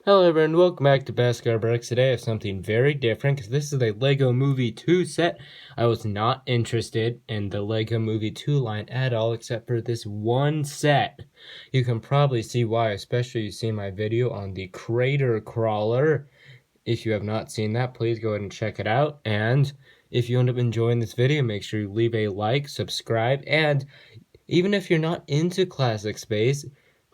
Hello everyone, welcome back to Brickset. Today I have something very different because this is a LEGO Movie 2 set. I was not interested in the LEGO Movie 2 line at all except for this one set. You can probably see why, especially you see my video on the Crater Crawler. If you have not seen that, please go ahead and check it out. And if you end up enjoying this video, make sure you leave a like, subscribe, and even if you're not into classic space,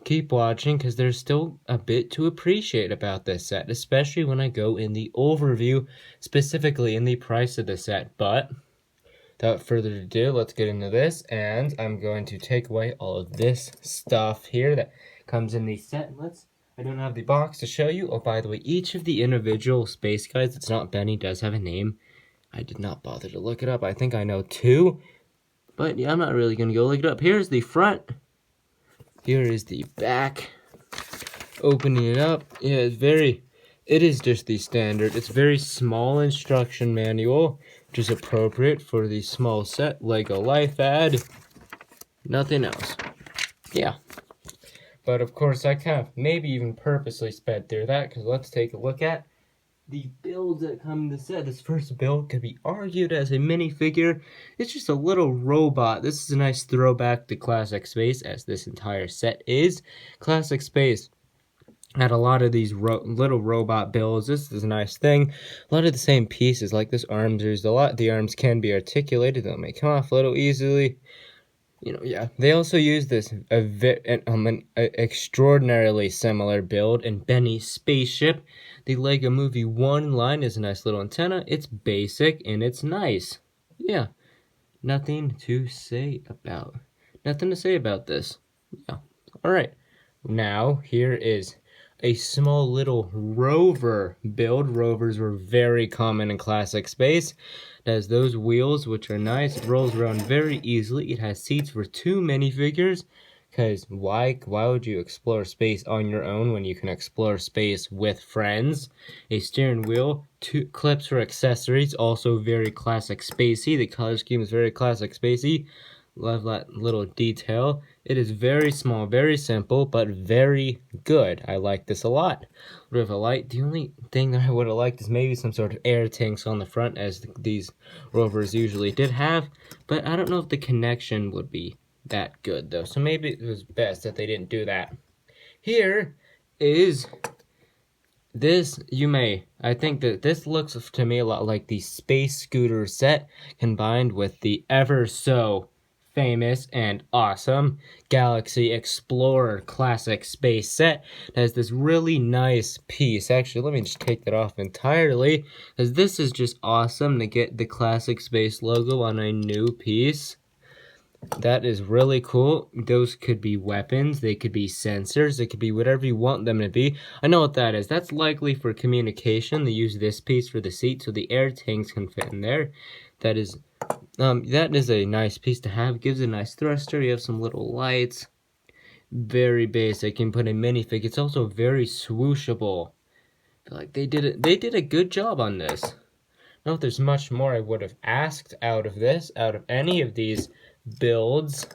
keep watching because there's still a bit to appreciate about this set, especially when I go in the overview, specifically in the price of the set. But without further ado, let's get into this, and I'm going to take away all of this stuff here that comes in the set. I don't have the box to show you. Oh, by the way, each of the individual space guys, it's not Benny, does have a name. I did not bother to look it up. I think I know two. But yeah, I'm not really going to go look it up. Here's the front. Here is the back. Opening it up. Yeah, it is just the standard. It's very small instruction manual, which is appropriate for the small set. Lego Life Ad. Nothing else. Yeah. But of course, I kind of maybe even purposely sped through that, because let's take a look at the builds that come in the set. This first build could be argued as a minifigure. It's just a little robot. This is a nice throwback to Classic Space, as this entire set is. Classic Space had a lot of these little robot builds. This is a nice thing. A lot of the same pieces, like this arms. There's a lot. The arms can be articulated. They may come off a little easily. Yeah. They also use this an extraordinarily similar build in Benny's spaceship. The LEGO Movie 1 line is a nice little antenna. It's basic and it's nice. Yeah. Nothing to say about this. Yeah. Alright. Now, here is a small little rover build. Rovers were very common in Classic Space. It has those wheels, which are nice. It rolls around very easily. It has seats for 2 minifigures. Because why would you explore space on your own when you can explore space with friends? A steering wheel, 2 clips for accessories, also very Classic Spacey. The color scheme is very Classic Spacey. Love that little detail. It is very small, very simple, but very good. I like this a lot. Would have a light. The only thing that I would have liked is maybe some sort of air tanks on the front, as these rovers usually did have. But I don't know if the connection would be that good, though. So maybe it was best that they didn't do that. Here is this. I think that this looks to me a lot like the Space Scooter set combined with the ever so famous and awesome Galaxy Explorer Classic Space set. It has this really nice piece. Actually, let me just take that off entirely, because this is just awesome to get the Classic Space logo on a new piece. That is really cool. Those could be weapons, they could be sensors, they could be whatever you want them to be. I know what that is. That's likely for communication. They use this piece for the seat so the air tanks can fit in there. That is a nice piece to have. Gives a nice thruster. You have some little lights. Very basic. You can put a minifig. It's also very swooshable. I feel like they did a good job on this. I don't know if there's much more I would have asked out of any of these builds.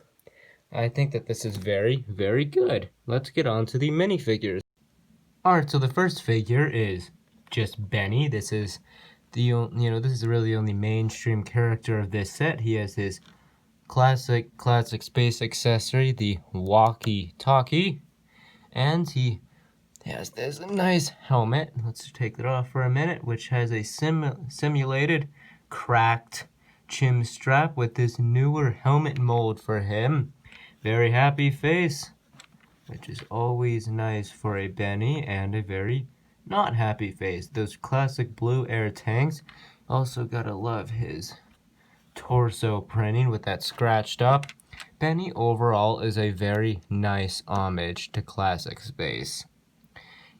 I think that this is very, very good. Let's get on to the minifigures. Alright, so the first figure is just Benny. This is this is really the only mainstream character of this set. He has his classic space accessory, the walkie-talkie, and he has this nice helmet. Let's take that off for a minute, which has a simulated cracked chin strap with this newer helmet mold for him. Very happy face, which is always nice for a Benny, and a very not happy face. Those classic blue air tanks. Also gotta love his torso printing with that scratched up. Benny overall is a very nice homage to Classic Space.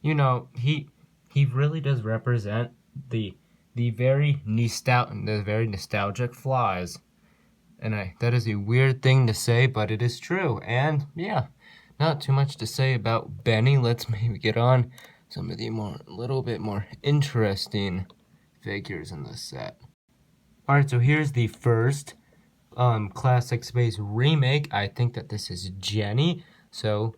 He really does represent the very nostalgic flies. And that is a weird thing to say, but it is true. And yeah, not too much to say about Benny. Let's maybe get on some of the little bit more interesting figures in this set. Alright, so here's the first Classic Space remake. I think that this is Jenny. So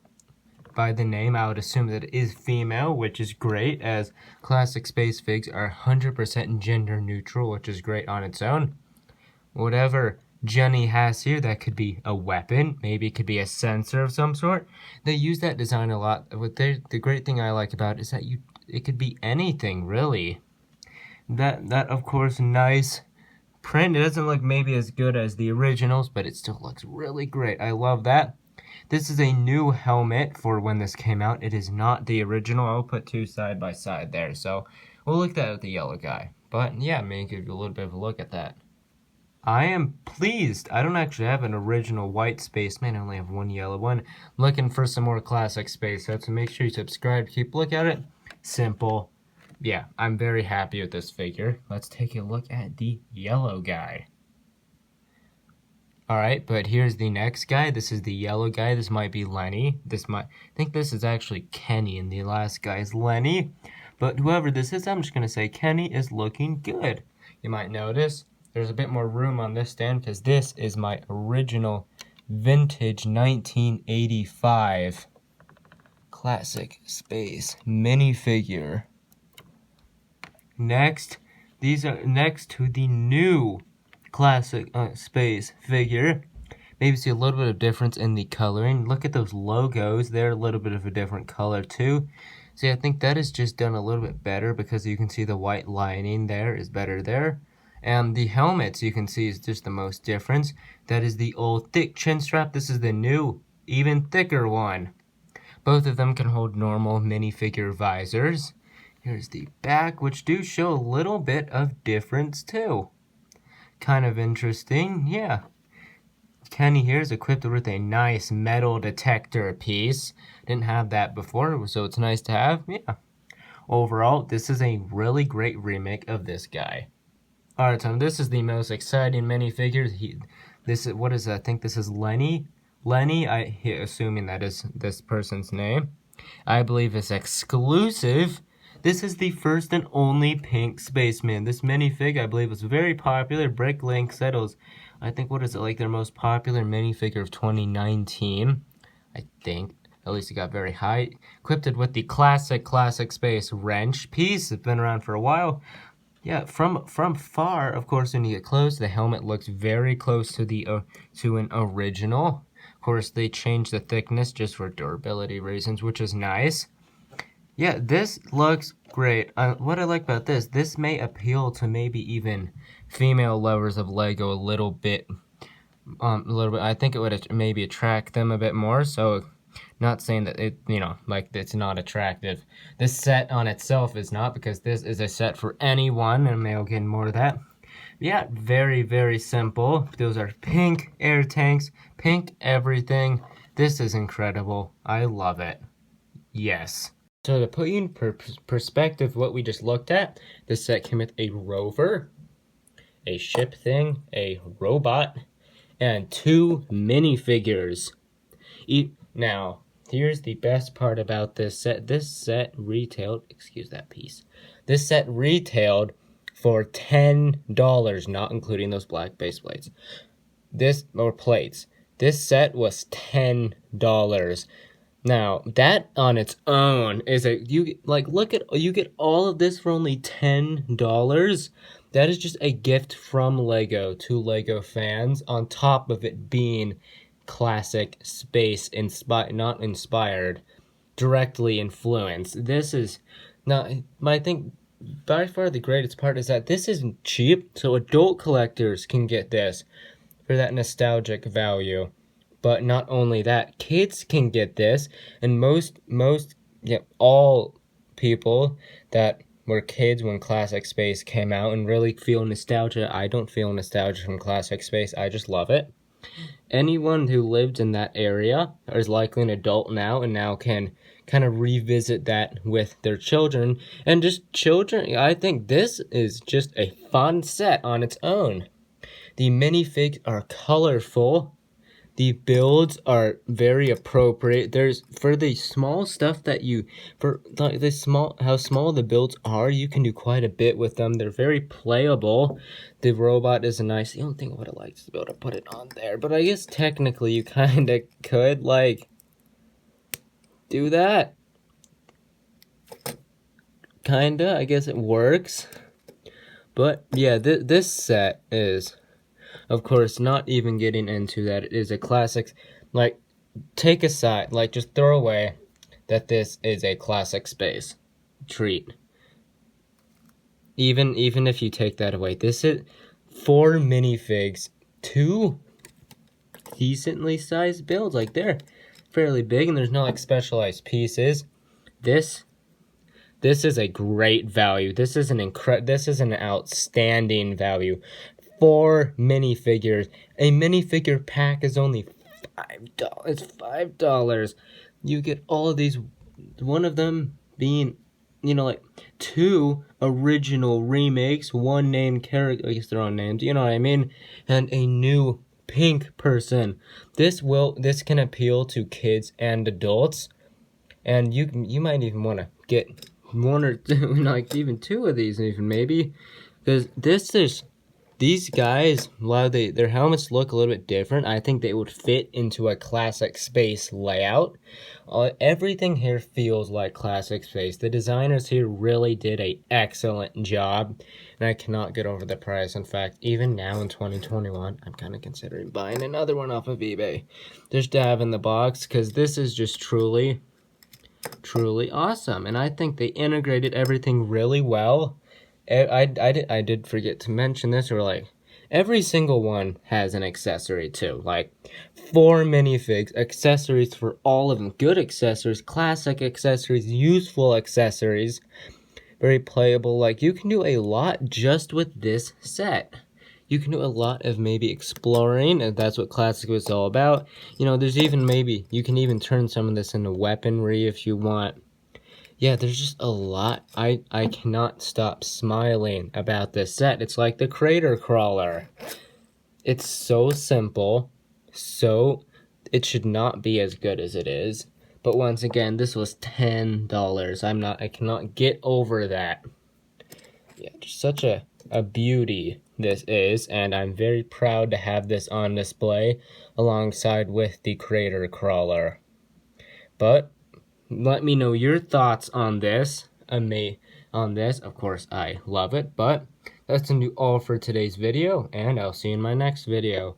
by the name, I would assume that it is female, which is great, as classic space figs are 100% gender neutral, which is great on its own. Whatever Jenny has here, that could be a weapon, maybe it could be a sensor of some sort. They use that design a lot. The great thing I like about it is that it could be anything, really. That of course, nice print. It doesn't look maybe as good as the originals, but it still looks really great. I love that. This is a new helmet for when this came out. It is not the original. I'll put two side by side there. So we'll look at that with the yellow guy. But yeah, maybe give you a little bit of a look at that. I am pleased. I don't actually have an original white spaceman. I only have one yellow one. I'm looking for some more classic space sets, so make sure you subscribe. Keep a look at it. Simple. Yeah, I'm very happy with this figure. Let's take a look at the yellow guy. Alright, but here's the next guy. This is the yellow guy. This might be Lenny. I think this is actually Kenny, and the last guy is Lenny. But whoever this is, I'm just going to say Kenny is looking good. You might notice there's a bit more room on this stand because this is my original vintage 1985 classic space minifigure. Next, these are next to the new classic space figure. Maybe see a little bit of difference in the coloring. Look at those logos. They're a little bit of a different color too. See, I think that is just done a little bit better because you can see the white lining there is better there. And the helmets you can see is just the most difference. That is the old thick chin strap. This is the new, even thicker one. Both of them can hold normal minifigure visors. Here's the back, which do show a little bit of difference too. Kind of interesting, yeah. Kenny here is equipped with a nice metal detector piece. Didn't have that before, so it's nice to have, yeah. Overall, this is a really great remake of this guy. Alright, so this is the most exciting minifigure. I think this is Lenny. Lenny, assuming that is this person's name. I believe it's exclusive. This is the first and only pink spaceman. This minifig, I believe, was very popular. Brickset was, I think, like their most popular minifigure of 2019. I think. At least it got very high. Equipped with the classic space wrench piece. It's been around for a while. Yeah, from far, of course, when you get close, the helmet looks very close to an original. Of course, they changed the thickness just for durability reasons, which is nice. Yeah, this looks great. What I like about this may appeal to maybe even female lovers of Lego a little bit. I think it would maybe attract them a bit more. So, not saying that it's not attractive. This set on itself is not, because this is a set for anyone, and maybe I'll get more of that. Yeah, very, very simple. Those are pink air tanks, pink everything. This is incredible. I love it. Yes. So to put in perspective what we just looked at, this set came with a rover, a ship thing, a robot, and 2 minifigures. Now, here's the best part about this set. This set retailed, This set retailed for $10, not including those black base plates. Plates. This set was $10. Now, that on its own is you get all of this for only $10. That is just a gift from Lego to Lego fans, on top of it being classic space not inspired, directly influenced. This is not, I think by far the greatest part is that this isn't cheap, so adult collectors can get this for that nostalgic value. But not only that, kids can get this, and all people that were kids when Classic Space came out and really feel nostalgia. I don't feel nostalgia from Classic Space, I just love it. Anyone who lived in that area is likely an adult now, and now can kind of revisit that with their children. And just children, I think this is just a fun set on its own. The minifigs are colorful. The builds are very appropriate. For the small stuff that how small the builds are, you can do quite a bit with them. They're very playable. The robot is nice. The only thing I would have liked is to be able to put it on there, but I guess technically you kind of could, do that. Kinda, I guess it works. But yeah, this set is, of course, not even getting into that. It is a classic. Like, take aside, like, just throw away that this is a classic space treat. Even if you take that away, this is 4 minifigs, 2 decently sized builds. Like, they're fairly big, and there's no like specialized pieces. This is a great value. This is an outstanding value. 4 minifigures. A minifigure pack is only $5. It's $5. You get all of these. One of them being, like 2 original remakes, 1 named character. I guess they're on names. You know what I mean? And a new pink person. This can appeal to kids and adults. And you might even want to get 1 or 2, like even 2 of these, even maybe, because these guys, while their helmets look a little bit different, I think they would fit into a classic space layout. Everything here feels like classic space. The designers here really did an excellent job, and I cannot get over the price. In fact, even now in 2021, I'm kind of considering buying another one off of eBay just to have in the box, because this is just truly awesome, and I think they integrated everything really well. I did forget to mention this, or like every single one has an accessory too. Like 4 minifigs, accessories for all of them. Good accessories, classic accessories, useful accessories, very playable. Like, you can do a lot just with this set. You can do a lot of maybe exploring, and that's what classic was all about. There's even maybe you can even turn some of this into weaponry if you want. Yeah, there's just a lot. I cannot stop smiling about this set. It's like the crater crawler. It's so simple, so it should not be as good as it is. But once again, this was $10. I cannot get over that. Yeah, just such a beauty this is, and I'm very proud to have this on display alongside with the crater crawler. But let me know your thoughts on this. Of course, I love it. But that's gonna do all for today's video, and I'll see you in my next video.